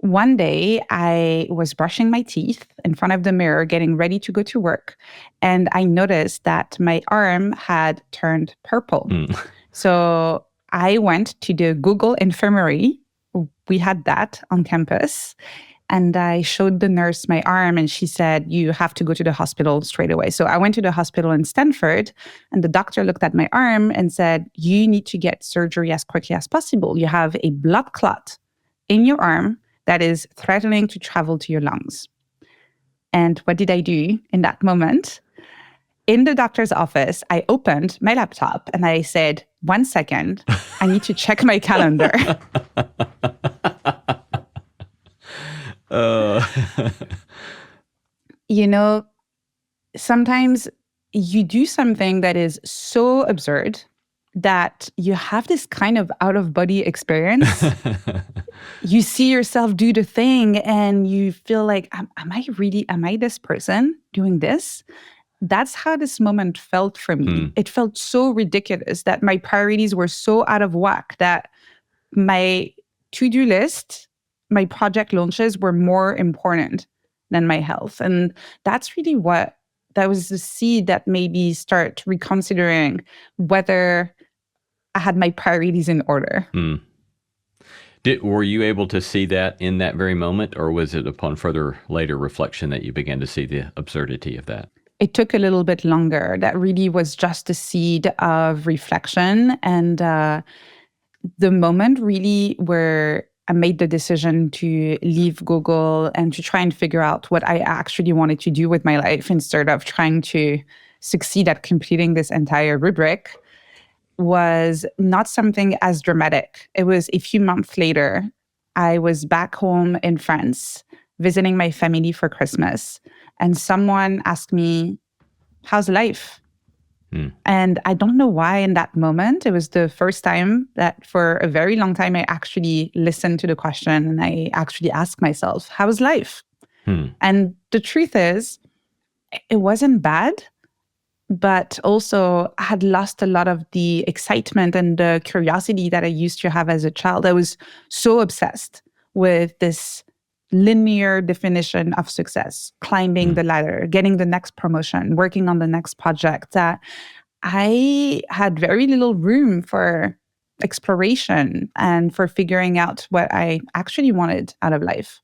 One day, I was brushing my teeth in front of the mirror, getting ready to go to work. And I noticed that my arm had turned purple. So I went to the Google Infirmary. We had that on campus. And I showed the nurse my arm, and she said, you have to go to the hospital straight away. So I went to the hospital in Stanford, and the doctor looked at my arm and said, you need to get surgery as quickly as possible. You have a blood clot in your arm that is threatening to travel to your lungs. And what did I do in that moment? In the doctor's office, I opened my laptop and I said, 1 second, I need to check my calendar. You know, sometimes you do something that is so absurd that you have this kind of out-of-body experience. You see yourself do the thing and you feel like, am I this person doing this? That's how this moment felt for me. It felt so ridiculous that my priorities were so out of whack that my to-do list, my project launches were more important than my health. And that's really that was the seed that made me start reconsidering whether I had my priorities in order. Were you able to see that in that very moment, or was it upon further later reflection that you began to see the absurdity of that? It took a little bit longer. That really was just a seed of reflection. And the moment really where I made the decision to leave Google and to try and figure out what I actually wanted to do with my life instead of trying to succeed at completing this entire rubric was not something as dramatic. It was a few months later. I was back home in France, visiting my family for Christmas, and someone asked me, how's life? And I don't know why in that moment, it was the first time that for a very long time, I actually listened to the question and I actually asked myself, how's life? And the truth is, it wasn't bad, but also I had lost a lot of the excitement and the curiosity that I used to have as a child. I was so obsessed with this linear definition of success, climbing the ladder, getting the next promotion, working on the next project, that I had very little room for exploration and for figuring out what I actually wanted out of life.